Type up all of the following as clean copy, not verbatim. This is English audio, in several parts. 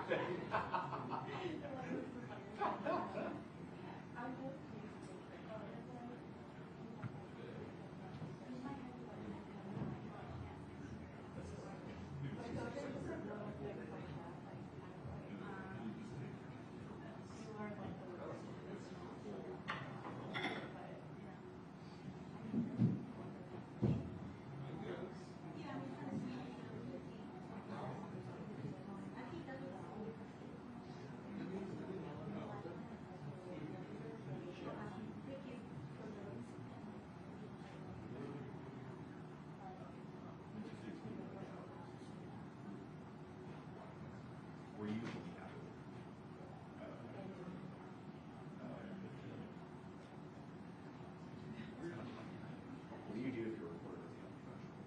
Were you looking at it? What do you do if you're reported as a professional?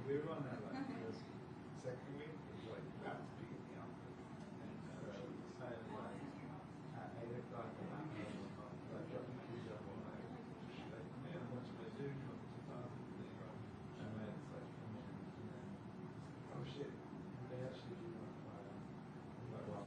We were on that like this second week, it was like about to be in the office. And we decided like at 8 o'clock at night, like dropping the kids up all night. She's like, man, what should I do? And then it's like, oh shit, they actually do want to fly. Like, well,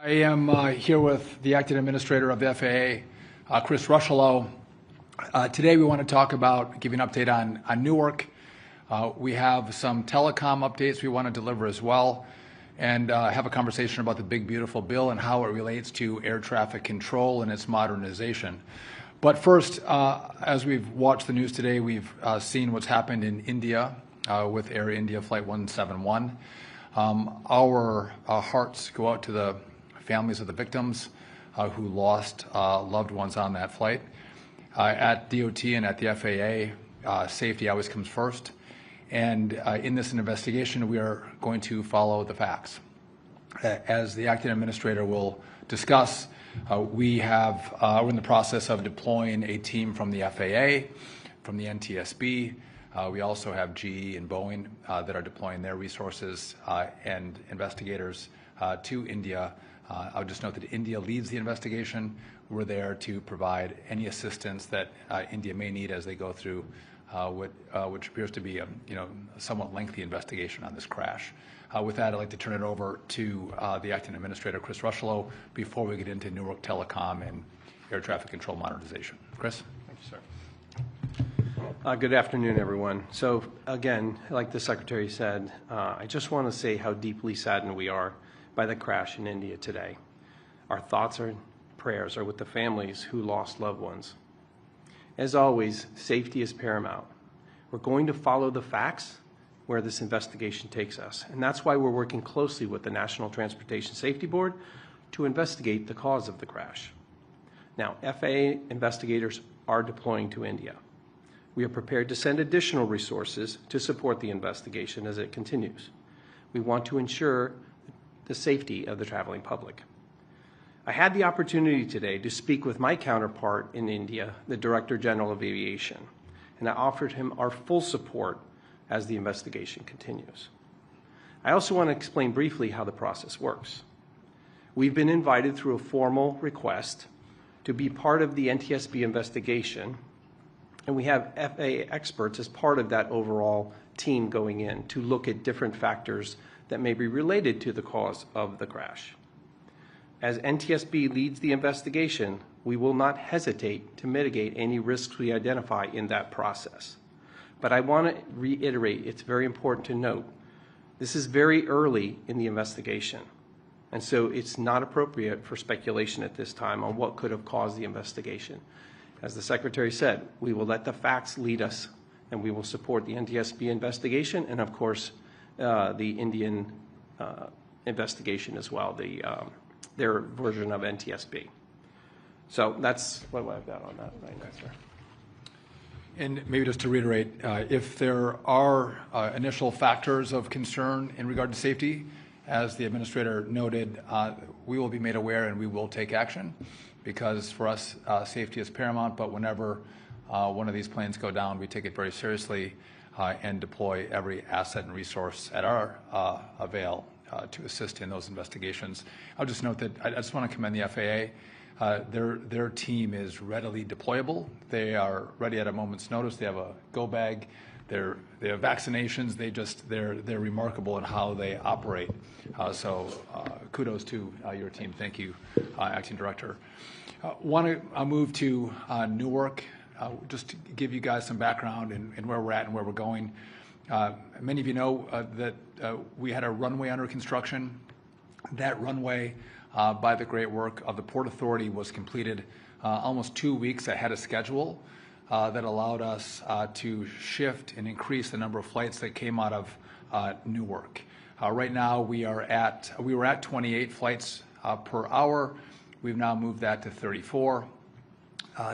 I am here with the acting administrator of the FAA, Chris Rocheleau. Today we want to talk about, give you an update on Newark. We have some telecom updates we want to deliver as well, and have a conversation about the big beautiful bill and how it relates to air traffic control and its modernization. But first, as we've watched the news today, we've seen what's happened in India with Air India Flight 171. Our hearts go out to the families of the victims who lost loved ones on that flight. At DOT and at the FAA, safety always comes first. And in this investigation, we are going to follow the facts. As the acting administrator will discuss, we're in the process of deploying a team from the FAA, from the NTSB. We also have GE and Boeing that are deploying their resources and investigators to India. I would just note that India leads the investigation. We're there to provide any assistance that India may need as they go through which appears to be a somewhat lengthy investigation on this crash. With that, I'd like to turn it over to the acting administrator, Chris Rocheleau, before we get into Newark Telecom and air traffic control modernization. Chris? Thank you, sir. Good afternoon, everyone. So again, like the Secretary said, I just want to say how deeply saddened we are by the crash in India today. Our thoughts and prayers are with the families who lost loved ones. As always, safety is paramount. We're going to follow the facts where this investigation takes us, and that's why we're working closely with the National Transportation Safety Board to investigate the cause of the crash. Now, FAA investigators are deploying to India. We are prepared to send additional resources to support the investigation as it continues. We want to ensure the safety of the traveling public. I had the opportunity today to speak with my counterpart in India, the Director General of Aviation, and I offered him our full support as the investigation continues. I also want to explain briefly how the process works. We've been invited through a formal request to be part of the NTSB investigation, and we have FAA experts as part of that overall team going in to look at different factors that may be related to the cause of the crash. As NTSB leads the investigation, we will not hesitate to mitigate any risks we identify in that process. But I want to reiterate, it's very important to note, this is very early in the investigation, and so it's not appropriate for speculation at this time on what could have caused the investigation. As the Secretary said, we will let the facts lead us, and we will support the NTSB investigation and, of course, the Indian investigation as well, their version of NTSB. So that's what I've got on that right now, sir. And maybe just to reiterate, if there are initial factors of concern in regard to safety, as the administrator noted, we will be made aware and we will take action, because for us, safety is paramount. But whenever one of these planes go down, we take it very seriously and deploy every asset and resource at our avail to assist in those investigations. I'll just note that I just want to commend the FAA. Their team is readily deployable. They are ready at a moment's notice. They have a go bag. They have vaccinations. They're remarkable in how they operate. So kudos to your team. Thank you, Acting Director. Want to move to Newark. Just to give you guys some background in where we're at and where we're going. Many of you know that we had a runway under construction. That runway, by the great work of the Port Authority, was completed almost 2 weeks ahead of schedule. That allowed us to shift and increase the number of flights that came out of Newark. Right now we were at 28 flights per hour. We've now moved that to 34.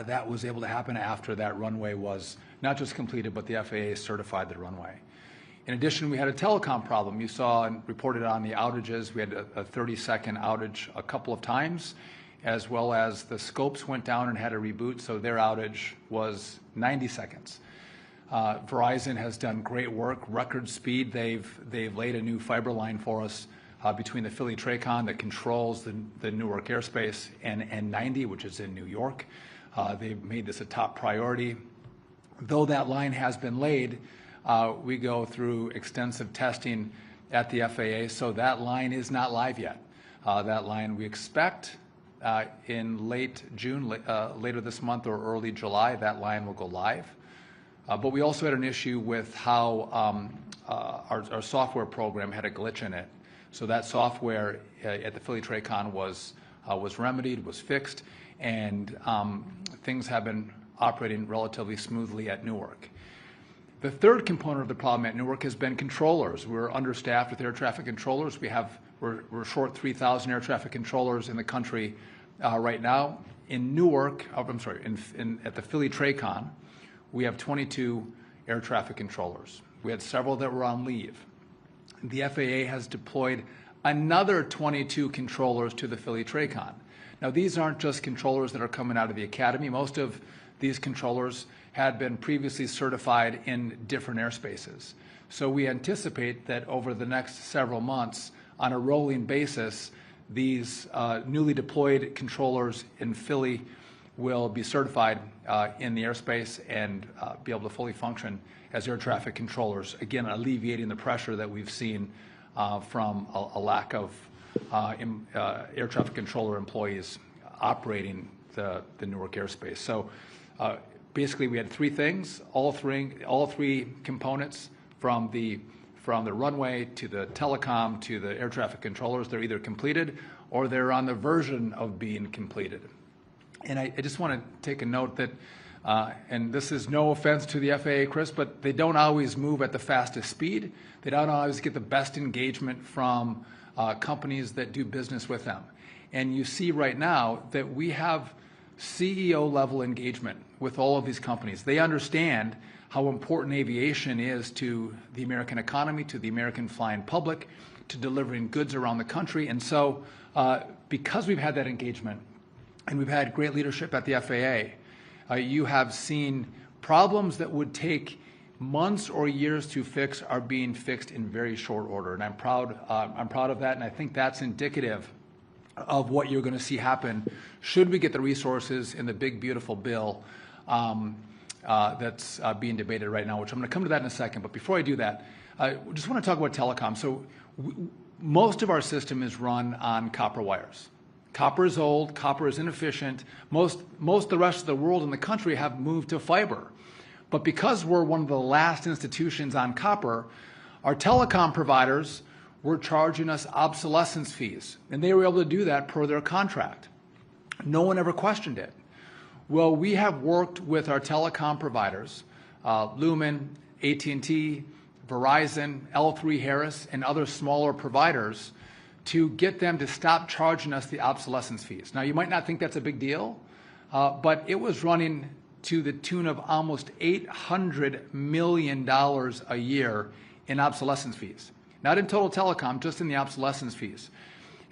That was able to happen after that runway was not just completed, but the FAA certified the runway. In addition, we had a telecom problem. You saw and reported on the outages. We had a 30-second outage a couple of times, as well as the scopes went down and had a reboot, so their outage was 90 seconds. Verizon has done great work, record speed. They've laid a new fiber line for us between the Philly Tracon that controls the Newark airspace and N90, which is in New York. They've made this a top priority. Though that line has been laid, we go through extensive testing at the FAA, so that line is not live yet. that line. We expect in late June, later this month or early July, that line will go live. But we also had an issue with how our software program had a glitch in it. So that software at the Philly TRACON was remedied, was fixed, and things have been operating relatively smoothly at Newark. The third component of the problem at Newark has been controllers. We're understaffed with air traffic controllers. We're short 3,000 air traffic controllers in the country right now. In Newark, at the Philly TRACON, we have 22 air traffic controllers. We had several that were on leave. The FAA has deployed another 22 controllers to the Philly TRACON. Now, these aren't just controllers that are coming out of the academy. Most of these controllers had been previously certified in different airspaces. So we anticipate that over the next several months, on a rolling basis, these newly deployed controllers in Philly will be certified in the airspace and be able to fully function as air traffic controllers, again, alleviating the pressure that we've seen from a lack of air traffic controller employees operating the Newark airspace. So basically, we had three things, all three components from the runway to the telecom to the air traffic controllers. They're either completed or they're on the version of being completed. And I just want to take a note that, and this is no offense to the FAA, Chris, but they don't always move at the fastest speed. They don't always get the best engagement from companies that do business with them. And you see right now that we have CEO level engagement with all of these companies. They understand how important aviation is to the American economy, to the American flying public, to delivering goods around the country. And so because we've had that engagement and we've had great leadership at the FAA, you have seen problems that would take months or years to fix are being fixed in very short order. And I'm proud of that, and I think that's indicative of what you're going to see happen should we get the resources in the big, beautiful bill that's being debated right now, which I'm going to come to that in a second. But before I do that, I just want to talk about telecom. So most of our system is run on copper wires. Copper is old, copper is inefficient. Most of the rest of the world and the country have moved to fiber. But because we're one of the last institutions on copper, our telecom providers were charging us obsolescence fees, and they were able to do that per their contract. No one ever questioned it. Well, we have worked with our telecom providers, Lumen, AT&T, Verizon, L3 Harris, and other smaller providers to get them to stop charging us the obsolescence fees. Now, you might not think that's a big deal, but it was running to the tune of almost $800 million a year in obsolescence fees. Not in total telecom, just in the obsolescence fees.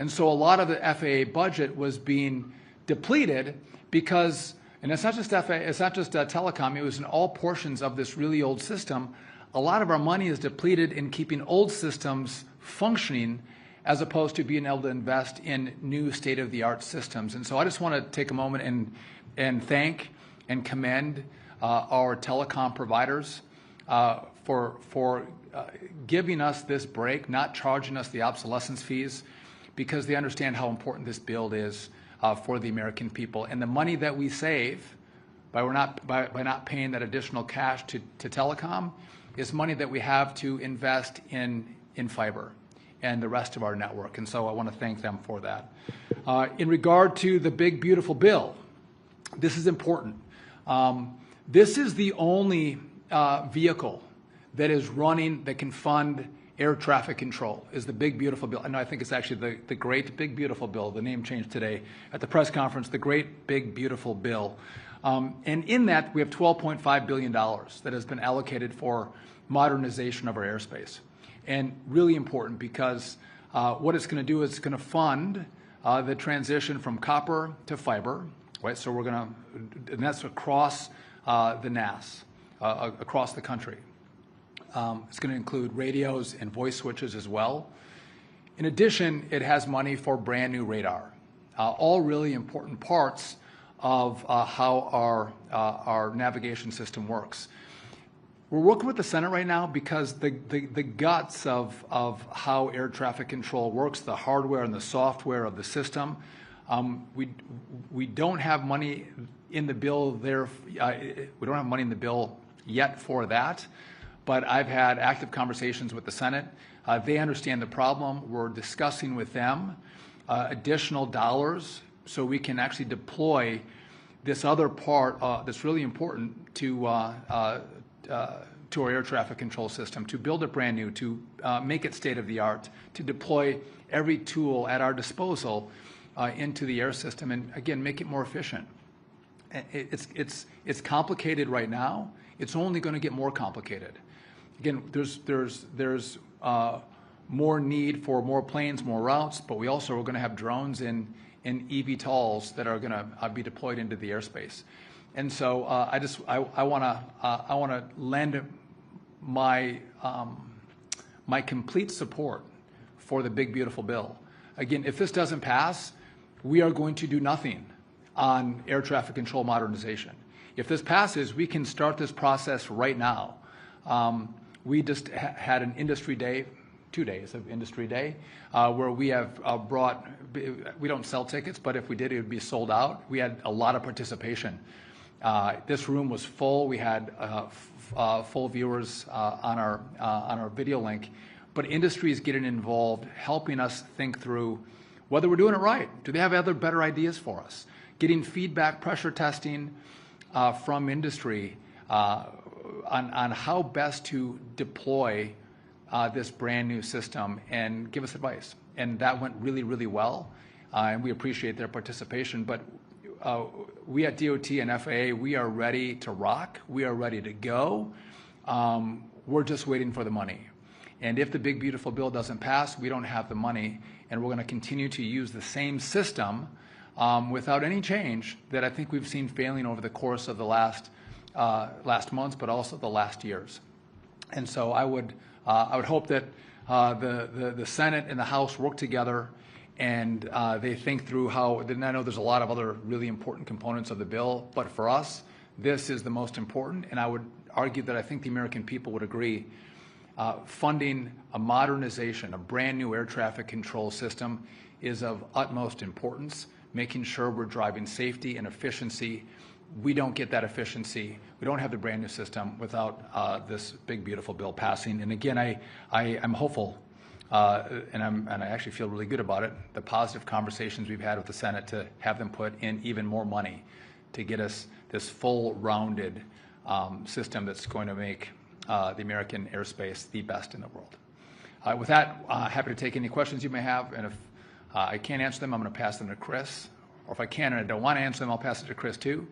And so a lot of the FAA budget was being depleted because, and it's not just FAA, it's not just telecom, it was in all portions of this really old system. A lot of our money is depleted in keeping old systems functioning as opposed to being able to invest in new state-of-the-art systems. And so I just want to take a moment and thank and commend our telecom providers for giving us this break, not charging us the obsolescence fees, because they understand how important this build is for the American people. And the money that we save by not paying that additional cash to telecom is money that we have to invest in fiber and the rest of our network. And so I want to thank them for that. In regard to the big, beautiful bill, this is important. This is the only vehicle that is running that can fund air traffic control, is the big, beautiful bill. And I think it's actually the great, big, beautiful bill. The name changed today at the press conference, the great, big, beautiful bill. And in that, we have $12.5 billion that has been allocated for modernization of our airspace. And really important because what it's going to do is it's going to fund the transition from copper to fiber, right? So we're going to, and that's across the NAS, across the country. It's going to include radios and voice switches as well. In addition, it has money for brand new radar, all really important parts of how our navigation system works. We're working with the Senate right now because the guts of how air traffic control works, the hardware and the software of the system, we don't have money in the bill there. We don't have money in the bill yet for that, but I've had active conversations with the Senate. They understand the problem. We're discussing with them additional dollars so we can actually deploy this other part that's really important to our air traffic control system, to build it brand new, to make it state of the art, to deploy every tool at our disposal into the air system, and again, make it more efficient. It's complicated right now. It's only going to get more complicated. Again, there's more need for more planes, more routes, but we also are going to have drones and eVTOLs that are going to be deployed into the airspace. And so I want to lend my complete support for the big beautiful bill. Again, if this doesn't pass, we are going to do nothing on air traffic control modernization. If this passes, we can start this process right now. We just had an industry day, 2 days of industry day, where we have brought, we don't sell tickets, but if we did, it would be sold out. We had a lot of participation. This room was full. We had full viewers on our video link. But industry is getting involved, helping us think through whether we're doing it right. Do they have other better ideas for us? Getting feedback, pressure testing from industry on how best to deploy this brand new system and give us advice. And that went really, really well. And we appreciate their participation. But we at DOT and FAA, we are ready to rock. We are ready to go. We're just waiting for the money. And if the big beautiful bill doesn't pass, we don't have the money, and we're going to continue to use the same system without any change that I think we've seen failing over the course of the last months, but also the last years. And so I would hope that the Senate and the House work together and they think through how. And I know there's a lot of other really important components of the bill, but for us, this is the most important. And I would argue that I think the American people would agree. Funding a modernization, a brand new air traffic control system is of utmost importance, making sure we're driving safety and efficiency. We don't get that efficiency. We don't have the brand new system without this big, beautiful bill passing. And again, I'm hopeful, and I actually feel really good about it, the positive conversations we've had with the Senate to have them put in even more money to get us this full rounded system that's going to make the American airspace the best in the world. With that, happy to take any questions you may have, and if I can't answer them, I'm going to pass them to Chris. Or if I can and I don't want to answer them, I'll pass it to Chris too.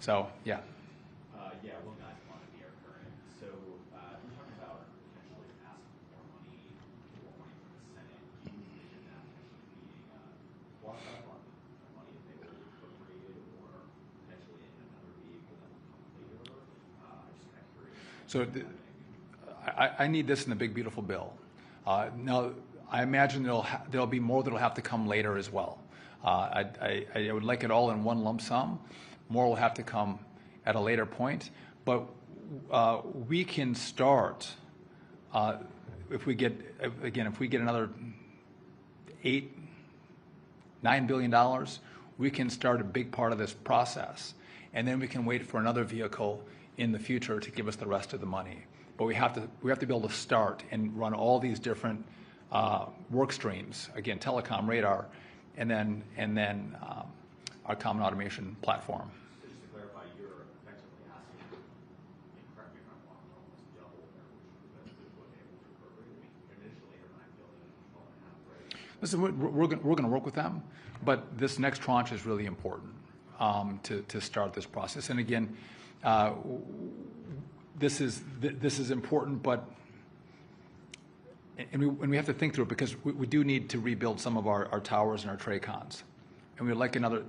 So, yeah. Yeah, well, guys, want to be our current. So, we're talking about potentially asking for more money from the Senate. Do you envision that potentially being walked up on money if they were appropriated, or potentially in another vehicle that would come later? I'm just kind of curious. So, I need this in the big, beautiful bill. Now, I imagine there'll be more that'll have to come later as well. I would like it all in one lump sum. More will have to come at a later point. But we can start if we get another $8-9 billion, we can start a big part of this process, and then we can wait for another vehicle in the future to give us the rest of the money. But we have to be able to start and run all these different work streams. Again, telecom, radar, and then our common automation platform. So just to clarify, you're effectively asking, and correct me if I'm wrong, almost double what they were appropriated. Initially, they're $9 billion, $12.5 billion, right? Listen, we're going to work with them, but this next tranche is really important to start this process. And again, this is important, but we have to think through it because we do need to rebuild some of our towers and our TRACONs. And we would like another,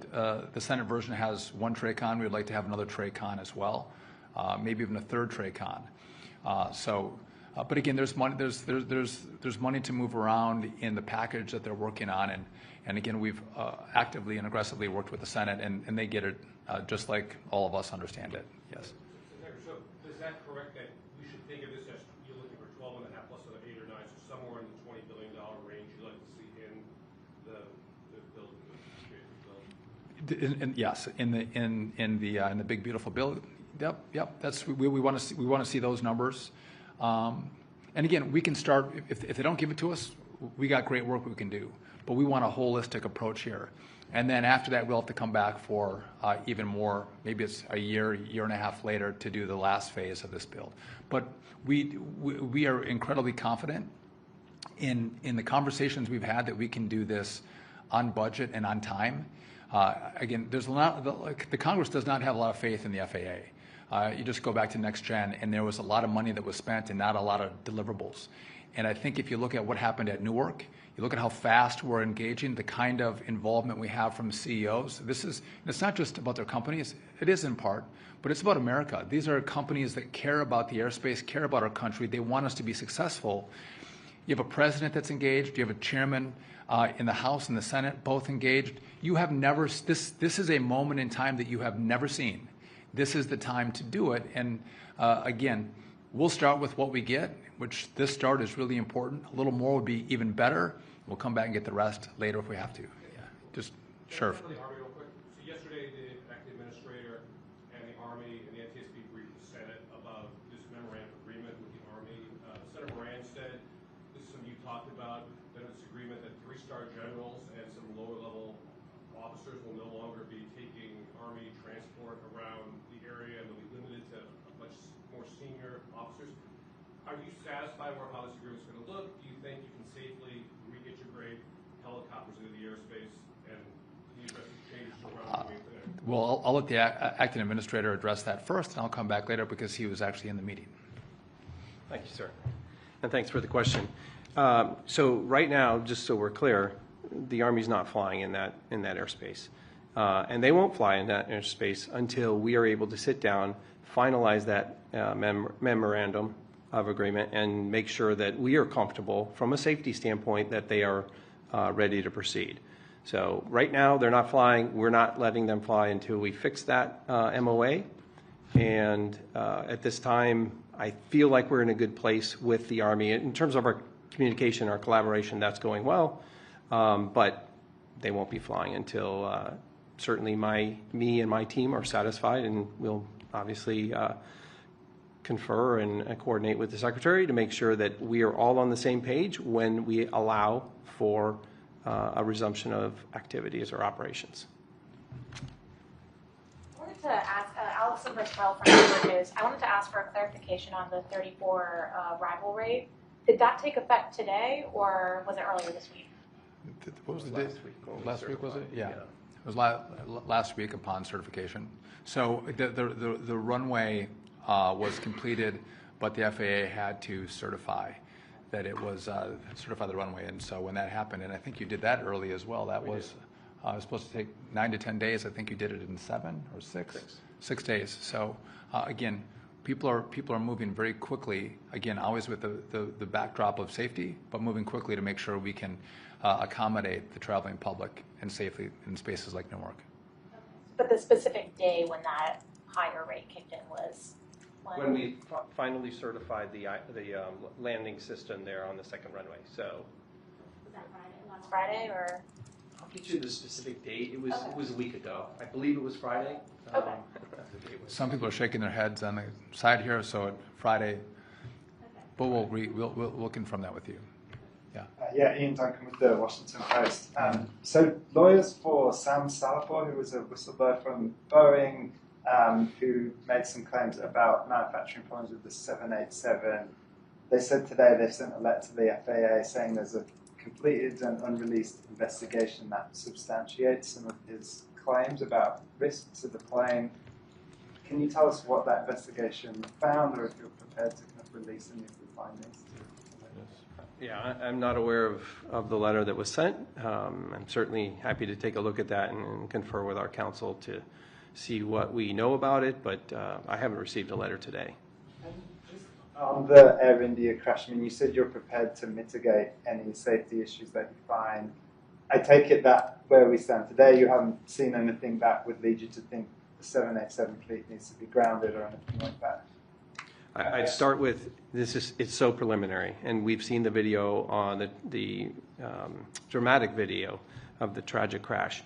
the Senate version has one TRACON. We would like to have another TRACON as well, maybe even a third TRACON. But again, there's money. There's money to move around in the package that they're working on, and again, we've actively and aggressively worked with the Senate, and they get it just like all of us understand it. Yes. So is that correct that we should think of this as you're looking for 12.5 plus another 8 or 9, so somewhere in the $20 billion range you'd like to see in the bill. Yes, in the big beautiful bill. Yep. That's we want to see those numbers. And again, we can start if they don't give it to us. We got great work we can do, but we want a holistic approach here. And then after that, we'll have to come back for even more. Maybe it's a year and a half later to do the last phase of this build. But we are incredibly confident in the conversations we've had that we can do this on budget and on time. Again, there's a lot. The Congress does not have a lot of faith in the FAA. You just go back to Next Gen, and there was a lot of money that was spent and not a lot of deliverables. And I think if you look at what happened at Newark, you look at how fast we're engaging, the kind of involvement we have from CEOs. It's not just about their companies. It is in part, but it's about America. These are companies that care about the airspace, care about our country. They want us to be successful. You have a president that's engaged. You have a chairman in the House and the Senate, both engaged. You have never. This is a moment in time that you have never seen. This is the time to do it. And again, we'll start with what we get, which this start is really important. A little more would be even better. We'll come back and get the rest later if we have to. Yeah, just sure. The Army real quick. So yesterday, the acting administrator and the Army and the NTSB briefed the Senate about this memorandum agreement with the Army. Senator Moran said, this is something you talked about, that it's agreement that 3-star generals and some lower-level officers will no longer be taking Army transport around the area and they'll be limited to much more senior officers. Are you satisfied with how this agreement is going to look? Do you think you can safely reintegrate helicopters into the airspace, and can you address the changes around the way today? Well, I'll let the acting administrator address that first, and I'll come back later because he was actually in the meeting. Thank you, sir. And thanks for the question. So right now, just so we're clear, the Army's not flying in that airspace. And they won't fly in that airspace until we are able to sit down, finalize that memorandum of agreement, and make sure that we are comfortable from a safety standpoint that they are ready to proceed. So right now, they're not flying. We're not letting them fly until we fix that MOA. And at this time, I feel like we're in a good place with the Army. In terms of our communication, our collaboration, that's going well. But they won't be flying until certainly me and my team are satisfied, and we'll obviously confer and coordinate with the Secretary to make sure that we are all on the same page when we allow for a resumption of activities or operations. I wanted to ask, Alex Rocheleau from Bloomberg News, I wanted to ask for a clarification on the 34 arrival rate. Did that take effect today, or was it earlier this week? What was the Last date? week. Last week, was it? Yeah. It was last week upon certification. So the runway was completed, but the FAA had to certify that it was certify the runway. And so when that happened, and I think you did that early as well, that was supposed to take 9 to 10 days. I think you did it in 7 or 6? 6 days. So again, people are moving very quickly, again, always with the backdrop of safety, but moving quickly to make sure we can accommodate the traveling public and safely in spaces like Newark. But the specific day when that higher rate kicked in was when we finally certified the landing system there on the second runway. So was that Friday? Last Friday, or? I'll get you the specific date. It was a week ago. I believe it was Friday. Okay. Some people are shaking their heads on the side here, so Friday. Okay. But we'll confirm that with you. Yeah, Ian Duncan with the Washington Post. So lawyers for Sam Salapur, who was a whistleblower from Boeing, who made some claims about manufacturing problems with the 787. They said today they've sent a letter to the FAA saying there's a completed and unreleased investigation that substantiates some of his claims about risks to the plane. Can you tell us what that investigation found, or if you're prepared to kind of release any of the findings? Yeah, I'm not aware of the letter that was sent. I'm certainly happy to take a look at that and confer with our counsel to see what we know about it, but I haven't received a letter today. And just on the Air India crash, I mean, you said you're prepared to mitigate any safety issues that you find. I take it that where we stand today, you haven't seen anything that would lead you to think the 787 fleet needs to be grounded or anything like that? I'd start with, it's so preliminary, and we've seen the video on the dramatic video of the tragic crash.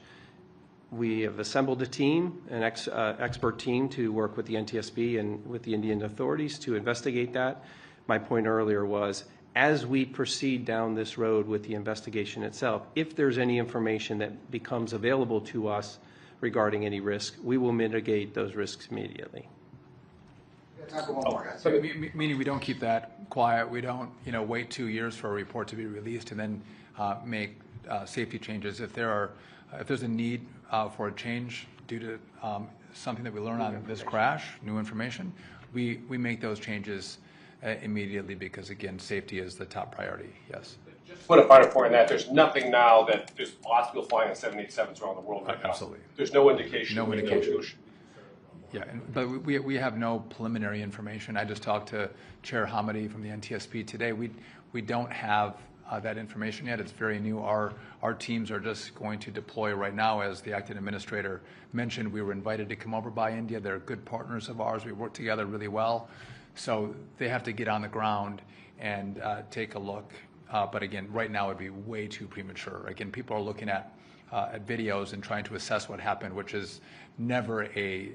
We have assembled a team, an expert team, to work with the NTSB and with the Indian authorities to investigate that. My point earlier was, as we proceed down this road with the investigation itself, if there's any information that becomes available to us regarding any risk, we will mitigate those risks immediately. Time for one more, guys. So, meaning we don't keep that quiet. We don't, wait 2 years for a report to be released and then make safety changes. If there's a need for a change due to something that we learn on this crash, new information, we make those changes immediately because, again, safety is the top priority. Yes. Just to put a finer point on that, there's nothing now that there's lots of people flying on 787s around the world right now. Absolutely. There's no indication. No maybe indication. those should be Yeah, but we have no preliminary information. I just talked to Chair Hamady from the NTSB today. We don't have that information yet. It's very new. Our teams are just going to deploy right now. As the acting administrator mentioned, we were invited to come over by India. They're good partners of ours. We work together really well. So they have to get on the ground and take a look. But again, right now it'd be way too premature. Again, people are looking at videos and trying to assess what happened, which is never a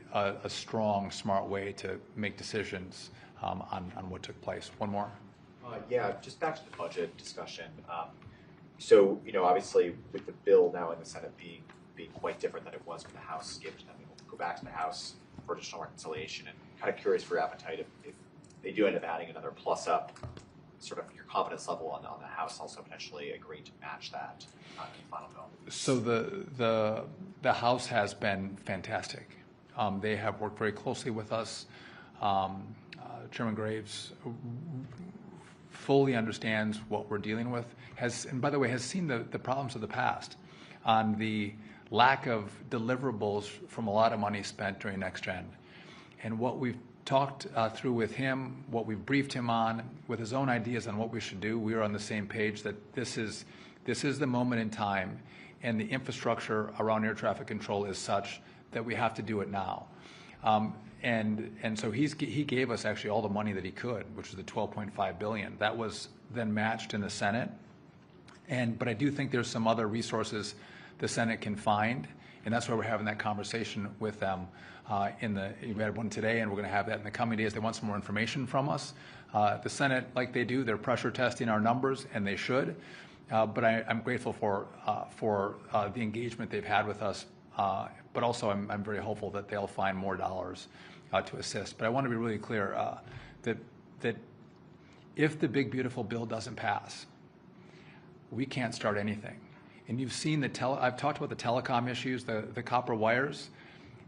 strong, smart way to make decisions on what took place. One more. Yeah, just back to the budget discussion. So, obviously with the bill now in the Senate being quite different than it was when the House skipped, I mean, we'll go back to the House for additional reconciliation, and kind of curious for your appetite if they do end up adding another plus up, sort of your confidence level on the House also potentially agreeing to match that in the final bill. So the House has been fantastic. They have worked very closely with us. Chairman Graves fully understands what we're dealing with, and by the way, has seen the problems of the past on the lack of deliverables from a lot of money spent during Next Gen. And what we've talked through with him, what we've briefed him on, with his own ideas on what we should do, we are on the same page that this is the moment in time, and the infrastructure around air traffic control is such that we have to do it now. And so he gave us actually all the money that he could, which was the $12.5 billion. That was then matched in the Senate. But I do think there's some other resources the Senate can find, and that's why we're having that conversation with them. We had one today, and we're going to have that in the coming days. They want some more information from us. The Senate, like they do, they're pressure testing our numbers, and they should. But I'm grateful for the engagement they've had with us. But also, I'm very hopeful that they'll find more dollars to assist. But I want to be really clear that if the big beautiful bill doesn't pass, we can't start anything. And you've seen I've talked about the telecom issues, the copper wires.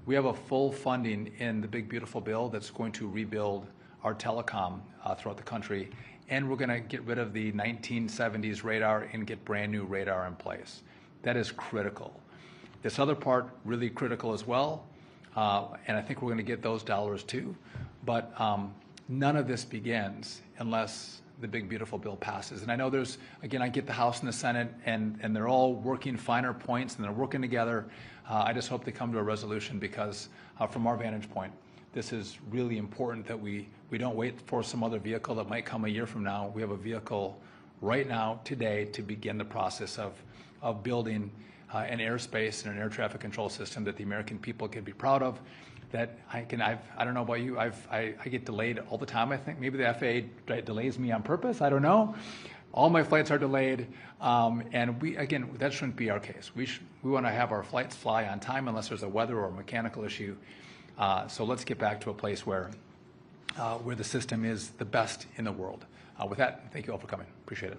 We have a full funding in the big beautiful bill that's going to rebuild our telecom throughout the country. And we're going to get rid of the 1970s radar and get brand new radar in place. That is critical. This other part, really critical as well. And I think we're going to get those dollars too. But none of this begins unless the big beautiful bill passes. And I know I get the House and the Senate, and they're all working finer points, and they're working together. I just hope they come to a resolution because from our vantage point, this is really important that we don't wait for some other vehicle that might come a year from now. We have a vehicle right now, today, to begin the process of building an airspace and an air traffic control system that the American people can be proud of. That I don't know about you, I get delayed all the time, I think. Maybe the FAA delays me on purpose, I don't know. All my flights are delayed, and that shouldn't be our case. We want to have our flights fly on time unless there's a weather or a mechanical issue. So let's get back to a place where the system is the best in the world. With that, thank you all for coming. Appreciate it.